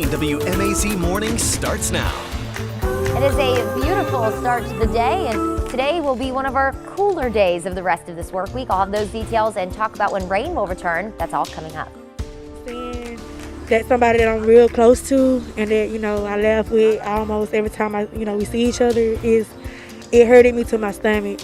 WMAZ Morning starts now. It is a beautiful start to the day, and today will be one of our cooler days of the rest of this work week. I'll have those details and talk about when rain will return. That's all coming up. Seeing that somebody that I'm real close to and that, I laugh with almost every time we see each other, it hurted me to my stomach.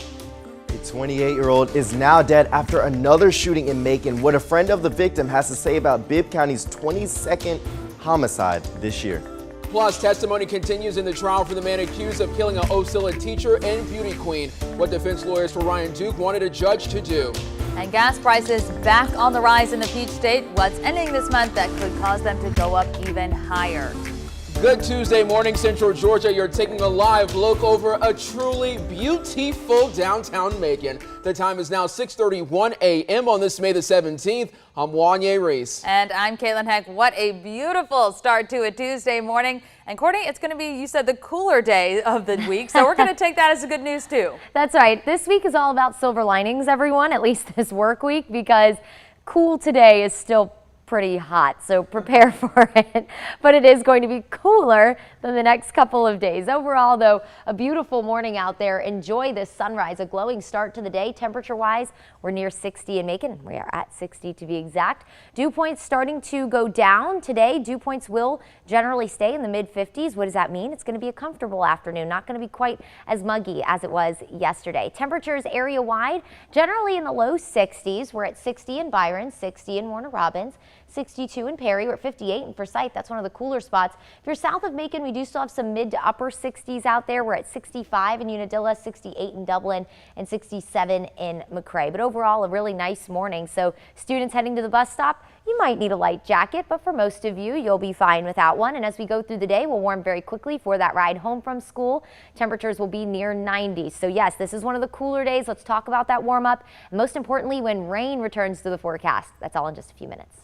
A 28-year-old is now dead after another shooting in Macon. What a friend of the victim has to say about Bibb County's 22nd homicide this year. Plus, testimony continues in the trial for the man accused of killing an Ocilla teacher and beauty queen. What defense lawyers for Ryan Duke wanted a judge to do. And gas prices back on the rise in the Peach State. What's ending this month that could cause them to go up even higher? Good Tuesday morning, Central Georgia. You're taking a live look over a truly beautiful downtown Macon. The time is now 6:31 a.m. on this May the 17th. I'm Wanye Reese. And I'm Caitlin Heck. What a beautiful start to a Tuesday morning. And Courtney, it's going to be, you said, the cooler day of the week. So we're going to take that as a good news, too. That's right. This week is all about silver linings, everyone, at least this work week, because cool today is still pretty hot, so prepare for it. But it is going to be cooler than the next couple of days. Overall, though, a beautiful morning out there. Enjoy this sunrise, a glowing start to the day. Temperature-wise, we're near 60 in Macon. We are at 60 to be exact. Dew points starting to go down today. Dew points will generally stay in the mid-50s. What does that mean? It's going to be a comfortable afternoon, not going to be quite as muggy as it was yesterday. Temperatures area-wide, generally in the low 60s. We're at 60 in Byron, 60 in Warner Robins, 62 in Perry. We're at 58 in Forsyth. That's one of the cooler spots. If you're south of Macon, we do still have some mid to upper 60s out there. We're at 65 in Unadilla, 68 in Dublin, and 67 in McRae. But overall, a really nice morning. So students heading to the bus stop, you might need a light jacket, but for most of you, you'll be fine without one. And as we go through the day, we'll warm very quickly for that ride home from school. Temperatures will be near 90. So yes, this is one of the cooler days. Let's talk about that warm up. And most importantly, when rain returns to the forecast. That's all in just a few minutes.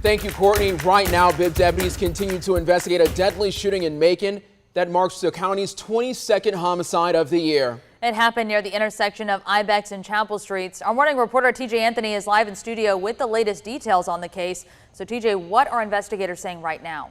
Thank you, Courtney. Right now, Bibb deputies continue to investigate a deadly shooting in Macon that marks the county's 22nd homicide of the year. It happened near the intersection of Ibex and Chapel Streets. Our morning reporter TJ Anthony is live in studio with the latest details on the case. So TJ, what are investigators saying right now?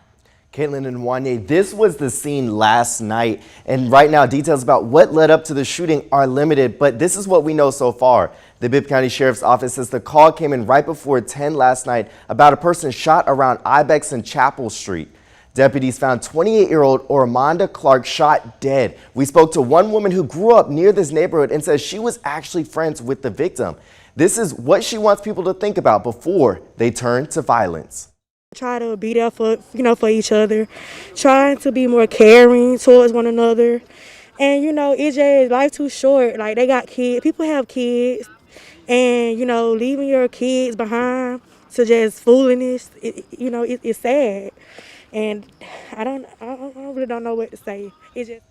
Caitlin and Wanye, this was the scene last night, and right now details about what led up to the shooting are limited, but this is what we know so far. The Bibb County Sheriff's Office says the call came in right before 10 last night about a person shot around Ibex and Chapel Street. Deputies found 28-year-old Ormonda Clark shot dead. We spoke to one woman who grew up near this neighborhood and says she was actually friends with the victim. This is what she wants people to think about before they turn to violence. Try to be there for each other, trying to be more caring towards one another. And, it's just life too short. Like, they got kids, people have kids, and, leaving your kids behind to just foolishness, it's sad. And I really don't know what to say. It's just.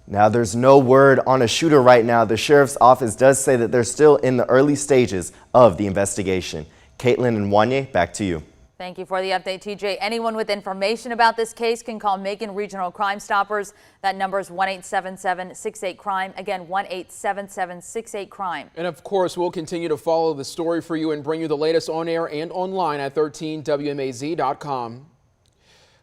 Now, there's no word on a shooter right now. The sheriff's office does say that they're still in the early stages of the investigation. Caitlin and Wanye, back to you. Thank you for the update, TJ. Anyone with information about this case can call Macon Regional Crime Stoppers. That number is 1-877-68-CRIME. Again, 1-877-68-CRIME. And of course, we'll continue to follow the story for you and bring you the latest on air and online at 13WMAZ.com.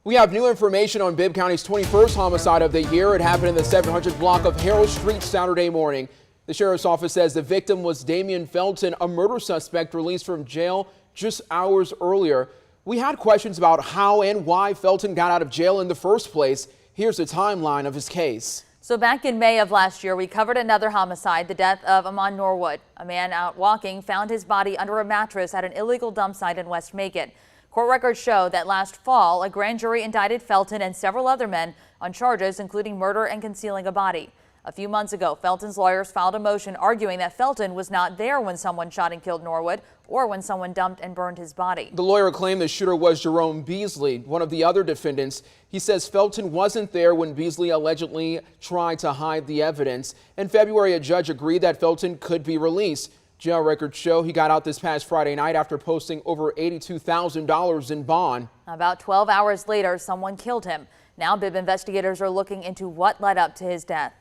We have new information on Bibb County's 21st homicide of the year. It happened in the 700 block of Harold Street Saturday morning. The sheriff's office says the victim was Damian Felton, a murder suspect released from jail just hours earlier. We had questions about how and why Felton got out of jail in the first place. Here's the timeline of his case. So back in May of last year, we covered another homicide, the death of Ammon Norwood. A man out walking found his body under a mattress at an illegal dump site in West Macon. Court records show that last fall, a grand jury indicted Felton and several other men on charges including murder and concealing a body. A few months ago, Felton's lawyers filed a motion arguing that Felton was not there when someone shot and killed Norwood or when someone dumped and burned his body. The lawyer claimed the shooter was Jerome Beasley, one of the other defendants. He says Felton wasn't there when Beasley allegedly tried to hide the evidence. In February, a judge agreed that Felton could be released. Jail records show he got out this past Friday night after posting over $82,000 in bond. About 12 hours later, someone killed him. Now Bibb investigators are looking into what led up to his death.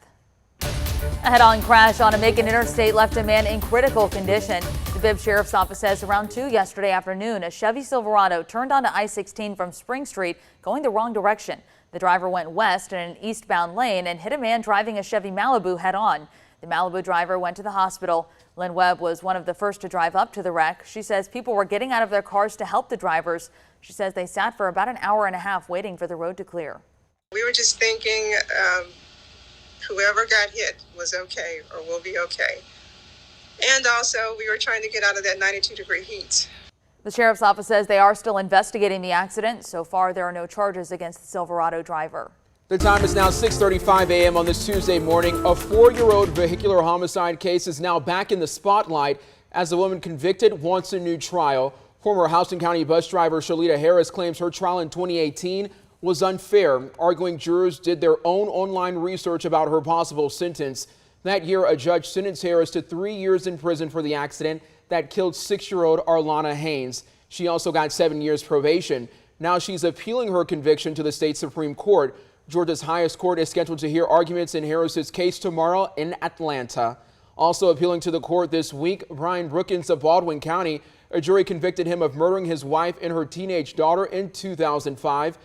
A head-on crash on a Macon interstate left a man in critical condition. The Bibb Sheriff's Office says around 2 yesterday afternoon, a Chevy Silverado turned onto I-16 from Spring Street, going the wrong direction. The driver went west in an eastbound lane and hit a man driving a Chevy Malibu head-on. The Malibu driver went to the hospital. Lynn Webb was one of the first to drive up to the wreck. She says people were getting out of their cars to help the drivers. She says they sat for about an hour and a half waiting for the road to clear. We were just thinking whoever got hit was okay or will be okay. And also, we were trying to get out of that 92-degree heat. The sheriff's office says they are still investigating the accident. So far, there are no charges against the Silverado driver. The time is now 6:35 a.m. on this Tuesday morning. A 4-year-old vehicular homicide case is now back in the spotlight as the woman convicted wants a new trial. Former Houston County bus driver Shalita Harris claims her trial in 2018 was unfair, arguing jurors did their own online research about her possible sentence. That year, a judge sentenced Harris to 3 years in prison for the accident that killed 6-year-old Arlana Haynes. She also got 7 years probation. Now she's appealing her conviction to the state Supreme Court. Georgia's highest court is scheduled to hear arguments in Harris's case tomorrow in Atlanta. Also appealing to the court this week, Brian Brookins of Baldwin County. A jury convicted him of murdering his wife and her teenage daughter in 2005.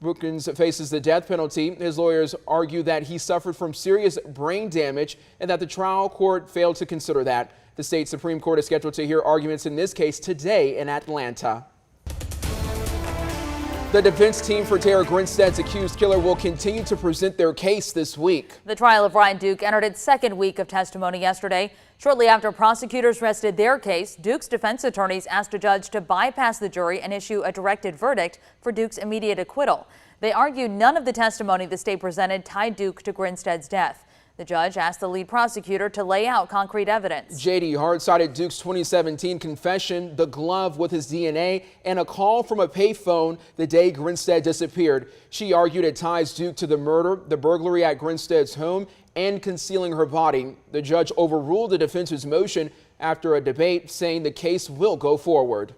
Brookins faces the death penalty. His lawyers argue that he suffered from serious brain damage and that the trial court failed to consider that. The state Supreme Court is scheduled to hear arguments in this case today in Atlanta. The defense team for Tara Grinstead's accused killer will continue to present their case this week. The trial of Ryan Duke entered its second week of testimony yesterday. Shortly after prosecutors rested their case, Duke's defense attorneys asked a judge to bypass the jury and issue a directed verdict for Duke's immediate acquittal. They argued none of the testimony the state presented tied Duke to Grinstead's death. The judge asked the lead prosecutor to lay out concrete evidence. J.D. Hart cited Duke's 2017 confession, the glove with his DNA, and a call from a payphone the day Grinstead disappeared. She argued it ties Duke to the murder, the burglary at Grinstead's home, and concealing her body. The judge overruled the defense's motion after a debate, saying the case will go forward.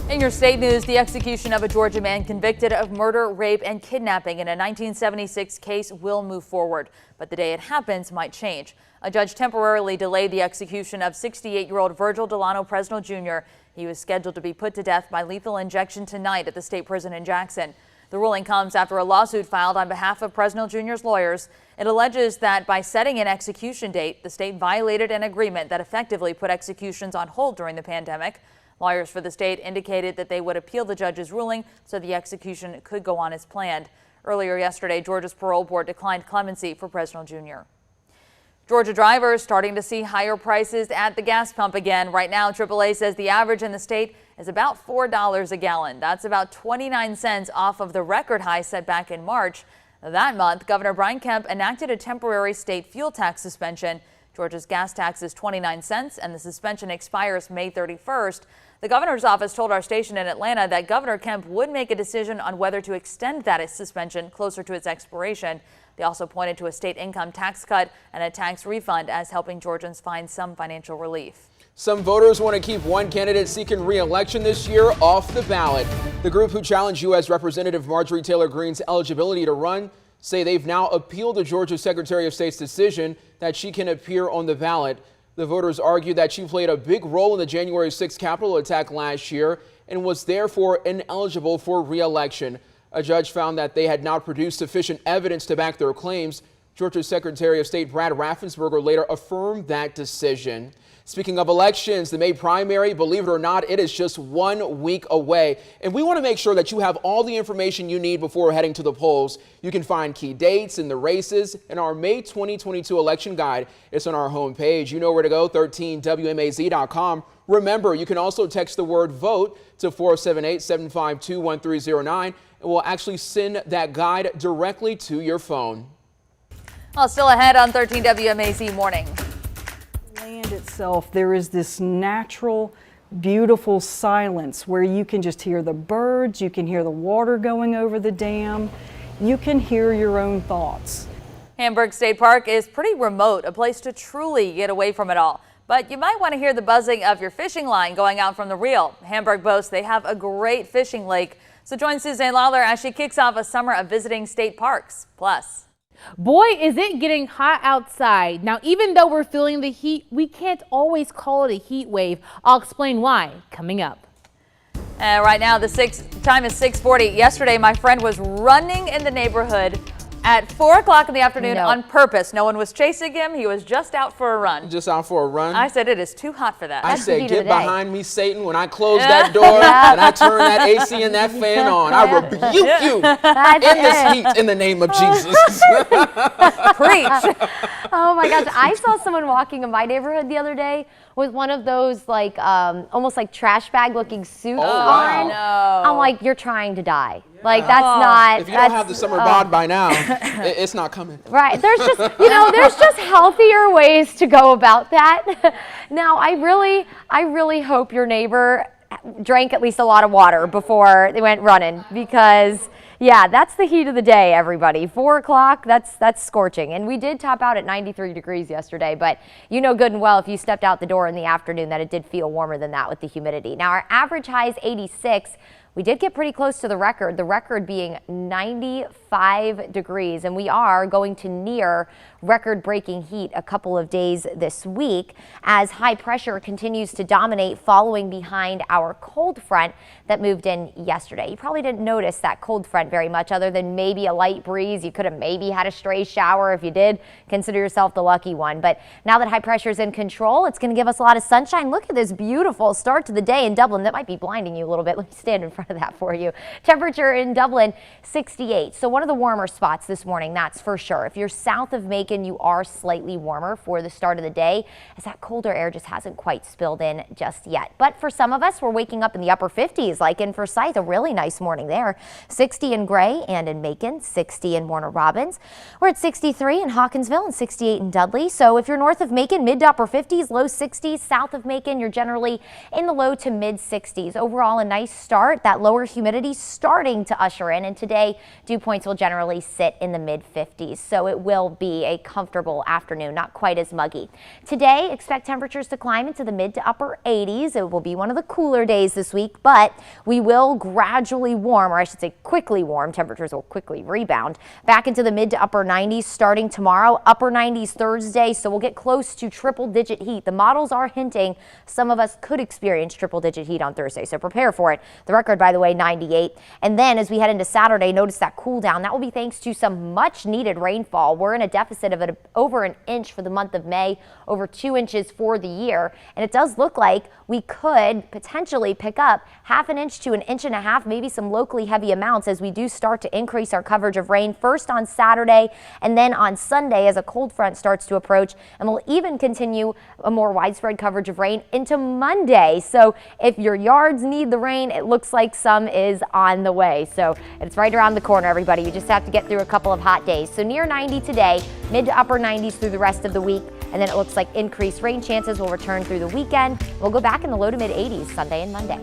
In your state news, the execution of a Georgia man convicted of murder, rape, and kidnapping in a 1976 case will move forward, but the day it happens might change. A judge temporarily delayed the execution of 68-year-old Virgil Delano Presnell Jr. He was scheduled to be put to death by lethal injection tonight at the state prison in Jackson. The ruling comes after a lawsuit filed on behalf of Presnell Jr.'s lawyers. It alleges that by setting an execution date, the state violated an agreement that effectively put executions on hold during the pandemic. Lawyers for the state indicated that they would appeal the judge's ruling so the execution could go on as planned. Earlier yesterday, Georgia's parole board declined clemency for Presnell Jr. Georgia drivers starting to see higher prices at the gas pump again. Right now, AAA says the average in the state is about $4 a gallon. That's about 29 cents off of the record high set back in March. That month, Governor Brian Kemp enacted a temporary state fuel tax suspension. Georgia's gas tax is 29 cents, and the suspension expires May 31st. The governor's office told our station in Atlanta that Governor Kemp would make a decision on whether to extend that suspension closer to its expiration. They also pointed to a state income tax cut and a tax refund as helping Georgians find some financial relief. Some voters want to keep one candidate seeking re-election this year off the ballot. The group who challenged U.S. Representative Marjorie Taylor Greene's eligibility to run say they've now appealed the Georgia Secretary of State's decision that she can appear on the ballot. The voters argue that she played a big role in the January 6th Capitol attack last year and was therefore ineligible for re-election. A judge found that they had not produced sufficient evidence to back their claims. Georgia Secretary of State Brad Raffensperger later affirmed that decision. Speaking of elections, the May primary, believe it or not, it is just 1 week away. And we want to make sure that you have all the information you need before heading to the polls. You can find key dates and the races in our May 2022 election guide. It's on our homepage. You know where to go, 13WMAZ.com. Remember, you can also text the word VOTE to 478-752-1309, and we'll actually send that guide directly to your phone. Well, still ahead on 13 WMAZ Morning. Land itself, there is this natural, beautiful silence where you can just hear the birds, you can hear the water going over the dam, you can hear your own thoughts. Hamburg State Park is pretty remote, a place to truly get away from it all. But you might want to hear the buzzing of your fishing line going out from the reel. Hamburg boasts they have a great fishing lake. So join Suzanne Lawler as she kicks off a summer of visiting state parks. Plus, Boy, is it getting hot outside. Now, even though we're feeling the heat, we can't always call it a heat wave. I'll explain why coming up. Right now, the time is 6:40. Yesterday, my friend was running in the neighborhood at 4 o'clock in the afternoon on purpose. No one was chasing him. He was just out for a run. Just out for a run? I said, it is too hot for that. I said, get behind me, Satan. When I close that door and I turn that AC and that fan on, I rebuke you in this heat in the name of Jesus. Preach. Oh my gosh, I saw someone walking in my neighborhood the other day with one of those like almost like trash bag looking suits on. No. I'm like, you're trying to die. Like that's not. If you don't have the summer bod by now, it's not coming. Right. There's just, there's just healthier ways to go about that. Now, I really hope your neighbor drank at least a lot of water before they went running because, yeah, that's the heat of the day, everybody. 4 o'clock, that's scorching. And we did top out at 93 degrees yesterday, but you know good and well if you stepped out the door in the afternoon that it did feel warmer than that with the humidity. Now, our average high is 86. We did get pretty close to the record being 95 degrees, and we are going to near record-breaking heat a couple of days this week as high pressure continues to dominate following behind our cold front that moved in yesterday. You probably didn't notice that cold front very much other than maybe a light breeze. You could have maybe had a stray shower. If you did, consider yourself the lucky one. But now that high pressure is in control, it's going to give us a lot of sunshine. Look at this beautiful start to the day in Dublin. That might be blinding you a little bit. Let me stand in front of that for you. Temperature in Dublin, 68. So one of the warmer spots this morning, that's for sure. If you're south of Macon, you are slightly warmer for the start of the day as that colder air just hasn't quite spilled in just yet. But for some of us, we're waking up in the upper 50s, like in Forsyth, a really nice morning there. 60 in Gray and in Macon, 60 in Warner Robins. We're at 63 in Hawkinsville and 68 in Dudley. So if you're north of Macon, mid to upper 50s, low 60s. South of Macon, you're generally in the low to mid 60s. Overall, a nice start. That lower humidity starting to usher in, and today dew points will generally sit in the mid 50s. So it will be a comfortable afternoon, not quite as muggy. Today, expect temperatures to climb into the mid to upper 80s. It will be one of the cooler days this week, but we will gradually warm, or I should say quickly warm. Temperatures will quickly rebound back into the mid to upper 90s starting tomorrow, upper 90s Thursday, so we'll get close to triple-digit heat. The models are hinting some of us could experience triple-digit heat on Thursday, so prepare for it. The record, by the way, 98. And then as we head into Saturday, notice that cool down. That will be thanks to some much-needed rainfall. We're in a deficit of over an inch for the month of May, over 2 inches for the year, and it does look like we could potentially pick up half an inch to an inch and a half, maybe some locally heavy amounts as we do start to increase our coverage of rain first on Saturday and then on Sunday as a cold front starts to approach, and we'll even continue a more widespread coverage of rain into Monday. So if your yards need the rain, it looks like some is on the way. So it's right around the corner, everybody. You just have to get through a couple of hot days. So near 90 today, mid to upper 90s through the rest of the week, and then it looks like increased rain chances will return through the weekend. We'll go back in the low to mid 80s Sunday and Monday.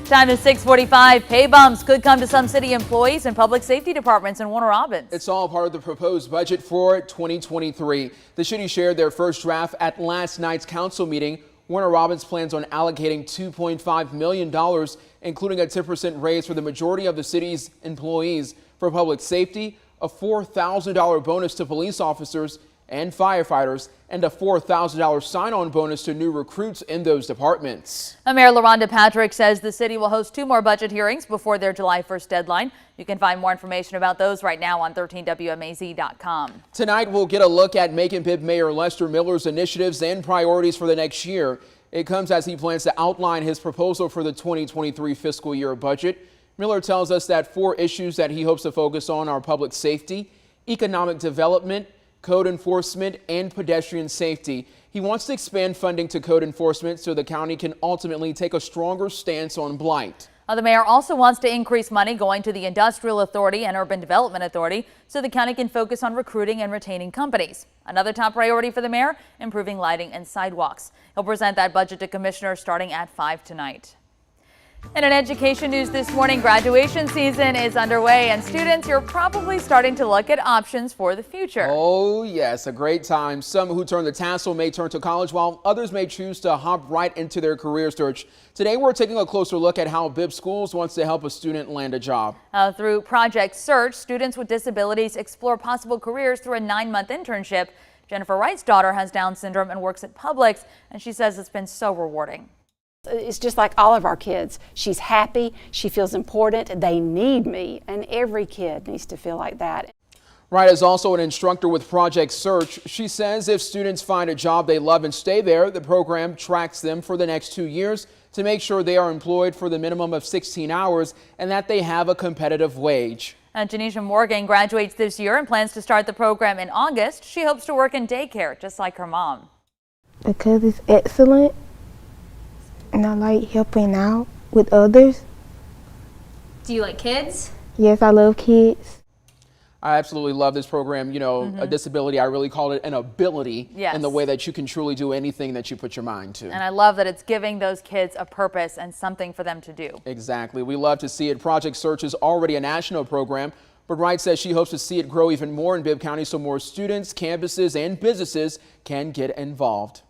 Time is 6:45. Pay bumps could come to some city employees and public safety departments in Warner Robins. It's all part of the proposed budget for 2023. The city shared their first draft at last night's council meeting. Warner Robins plans on allocating $2.5 million, including a 10% raise for the majority of the city's employees for public safety, a $4,000 bonus to police officers and firefighters, and a $4,000 sign-on bonus to new recruits in those departments. Mayor LaRhonda Patrick says the city will host 2 more budget hearings before their July 1st deadline. You can find more information about those right now on 13WMAZ.com. Tonight, we'll get a look at Macon Bibb Mayor Lester Miller's initiatives and priorities for the next year. It comes as he plans to outline his proposal for the 2023 fiscal year budget. Miller tells us that 4 issues that he hopes to focus on are public safety, economic development, code enforcement, and pedestrian safety. He wants to expand funding to code enforcement so the county can ultimately take a stronger stance on blight. The mayor also wants to increase money going to the Industrial Authority and Urban Development Authority so the county can focus on recruiting and retaining companies. Another top priority for the mayor, improving lighting and sidewalks. He'll present that budget to commissioners starting at 5 tonight. And in education news this morning, graduation season is underway, and students, you're probably starting to look at options for the future. Oh yes, a great time. Some who turn the tassel may turn to college, while others may choose to hop right into their career search. Today we're taking a closer look at how Bibb Schools wants to help a student land a job. Through Project Search, students with disabilities explore possible careers through a 9-month internship. Jennifer Wright's daughter has Down syndrome and works at Publix, and she says it's been so rewarding. It's just like all of our kids. She's happy, she feels important, they need me, and every kid needs to feel like that. Wright is also an instructor with Project Search. She says if students find a job they love and stay there, the program tracks them for the next 2 years to make sure they are employed for the minimum of 16 hours and that they have a competitive wage. Janisha Morgan graduates this year and plans to start the program in August. She hopes to work in daycare just like her mom. Because it's excellent. And I like helping out with others. Do you like kids? Yes, I love kids. I absolutely love this program. You know, a disability, I really call it an ability in the way that you can truly do anything that you put your mind to. And I love that it's giving those kids a purpose and something for them to do. Exactly. We love to see it. Project Search is already a national program, but Wright says she hopes to see it grow even more in Bibb County so more students, campuses, and businesses can get involved.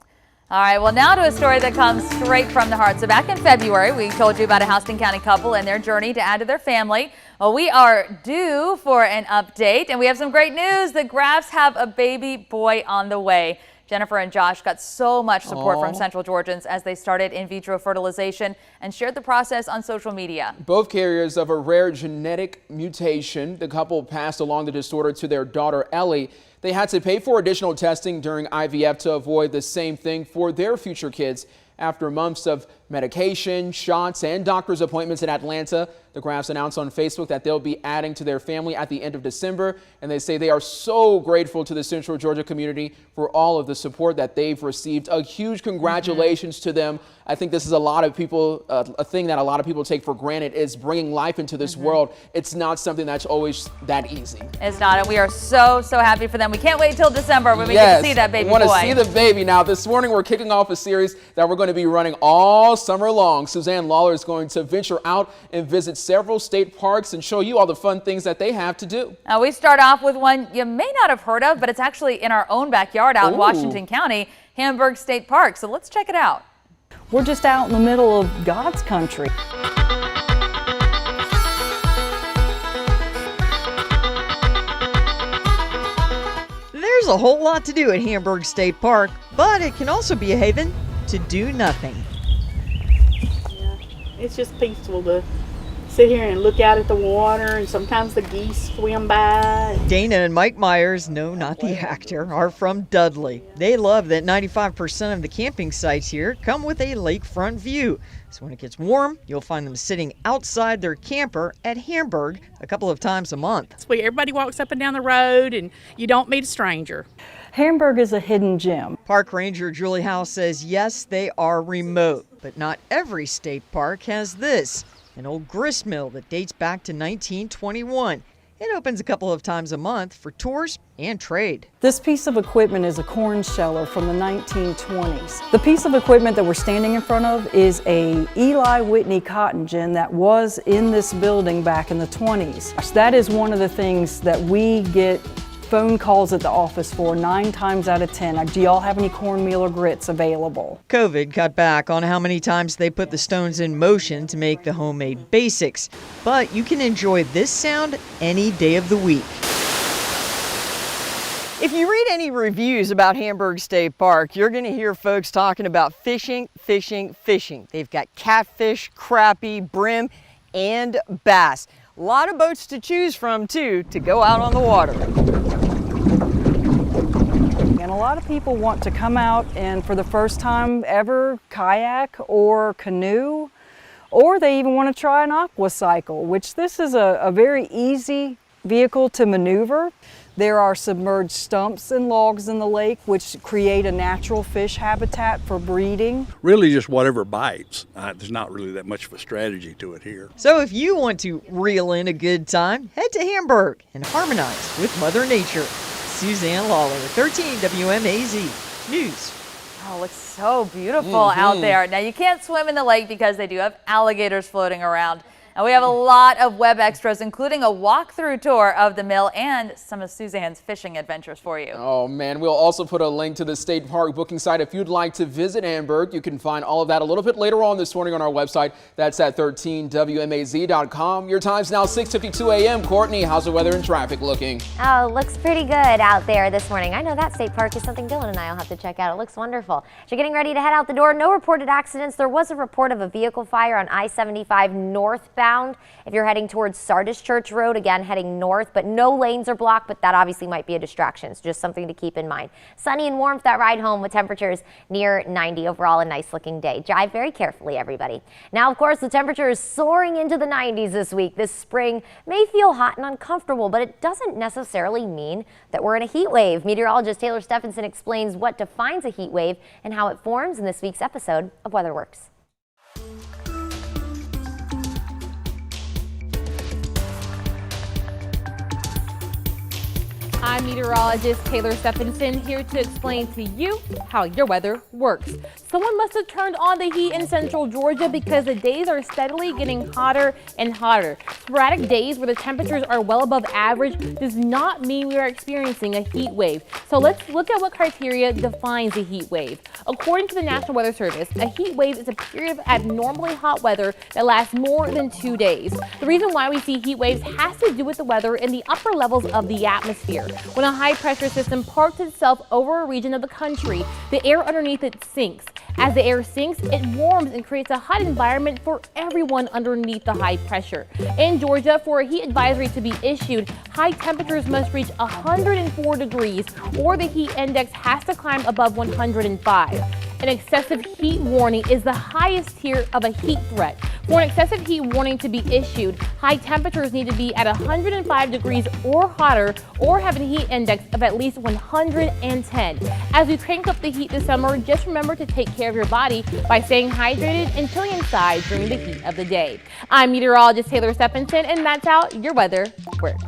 All right, well, now to a story that comes straight from the heart. So back in February, we told you about a Houston County couple and their journey to add to their family. Well, we are due for an update, and we have some great news. The Grafs have a baby boy on the way. Jennifer and Josh got so much support from Central Georgians as they started in vitro fertilization and shared the process on social media. Both carriers of a rare genetic mutation. The couple passed along the disorder to their daughter, Ellie. They had to pay for additional testing during IVF to avoid the same thing for their future kids. After months of medication, shots, and doctor's appointments in Atlanta, the Grafs announced on Facebook that they'll be adding to their family at the end of December. And they say they are so grateful to the Central Georgia community for all of the support that they've received. A huge congratulations to them. I think this is a lot of people, a thing that a lot of people take for granted is bringing life into this world. It's not something that's always that easy. It's not, and we are so happy for them. We can't wait till December when we get to see that baby boy. I want to see the baby. Now, this morning we're kicking off a series that we're going to be running all summer long. Suzanne Lawler is going to venture out and visit several state parks and show you all the fun things that they have to do. Now, we start off with one you may not have heard of, but it's actually in our own backyard out in Washington County, Hamburg State Park. So let's check it out. We're just out in the middle of God's country. There's a whole lot to do at Hamburg State Park, but it can also be a haven to do nothing. Yeah, it's just peaceful to sit here and look out at the water, and sometimes the geese swim by. Dana and Mike Myers, no, not the actor, are from Dudley. They love that 95% of the camping sites here come with a lakefront view. So when it gets warm, you'll find them sitting outside their camper at Hamburg a couple of times a month. It's where everybody walks up and down the road and you don't meet a stranger. Hamburg is a hidden gem. Park Ranger Julie Howe says yes, they are remote, but not every state park has this. An old grist mill that dates back to 1921. It opens a couple of times a month for tours and trade. This piece of equipment is a corn sheller from the 1920s. The piece of equipment that we're standing in front of is a Eli Whitney cotton gin that was in this building back in the 20s. That is one of the things that we get phone calls at the office for 9 times out of 10. Do y'all have any cornmeal or grits available? COVID cut back on how many times they put the stones in motion to make the homemade basics, but you can enjoy this sound any day of the week. If you read any reviews about Hamburg State Park, you're going to hear folks talking about fishing, fishing, fishing. They've got catfish, crappie, brim, and bass. A lot of boats to choose from, too, to go out on the water. And a lot of people want to come out and for the first time ever kayak or canoe, or they even want to try an aqua cycle, which this is a very easy vehicle to maneuver. There are submerged stumps and logs in the lake which create a natural fish habitat for breeding. Really just whatever bites. There's not really that much of a strategy to it here. So if you want to reel in a good time, head to Hamburg and harmonize with Mother Nature. Suzanne Lawler, 13 WMAZ News. Oh, it looks so beautiful out there. Now, you can't swim in the lake because they do have alligators floating around. And we have a lot of web extras, including a walkthrough tour of the mill and some of Suzanne's fishing adventures for you. Oh, man. We'll also put a link to the state park booking site if you'd like to visit Hamburg. You can find all of that a little bit later on this morning on our website. That's at 13WMAZ.com. Your time's now 6:52 a.m. Courtney, how's the weather and traffic looking? Oh, looks pretty good out there this morning. I know that state park is something Dylan and I will have to check out. It looks wonderful. As you're getting ready to head out the door, no reported accidents. There was a report of a vehicle fire on I-75 northbound. If you're heading towards Sardis Church Road, again heading north, but no lanes are blocked, but that obviously might be a distraction. So just something to keep in mind. Sunny and warm for that ride home with temperatures near 90. Overall, a nice looking day. Drive very carefully, everybody. Now, of course, the temperature is soaring into the 90s this week. This spring may feel hot and uncomfortable, but it doesn't necessarily mean that we're in a heat wave. Meteorologist Taylor Stephenson explains what defines a heat wave and how it forms in this week's episode of WeatherWorks. I'm meteorologist Taylor Stephenson here to explain to you how your weather works. Someone must have turned on the heat in central Georgia because the days are steadily getting hotter and hotter. Sporadic days where the temperatures are well above average does not mean we are experiencing a heat wave. So let's look at what criteria defines a heat wave. According to the National Weather Service, a heat wave is a period of abnormally hot weather that lasts more than 2 days. The reason why we see heat waves has to do with the weather in the upper levels of the atmosphere. When a high-pressure system parks itself over a region of the country, the air underneath it sinks. As the air sinks, it warms and creates a hot environment for everyone underneath the high pressure. In Georgia, for a heat advisory to be issued, high temperatures must reach 104 degrees or the heat index has to climb above 105. An excessive heat warning is the highest tier of a heat threat. For an excessive heat warning to be issued, high temperatures need to be at 105 degrees or hotter or have a heat index of at least 110. As we crank up the heat this summer, just remember to take care of your body by staying hydrated and chilling inside during the heat of the day. I'm meteorologist Taylor Stephenson, and that's how your weather works.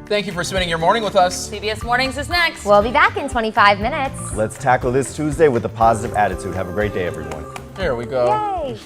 Thank you for spending your morning with us. CBS Mornings is next. We'll be back in 25 minutes. Let's tackle this Tuesday with a positive attitude. Have a great day, everyone. There we go. Yay!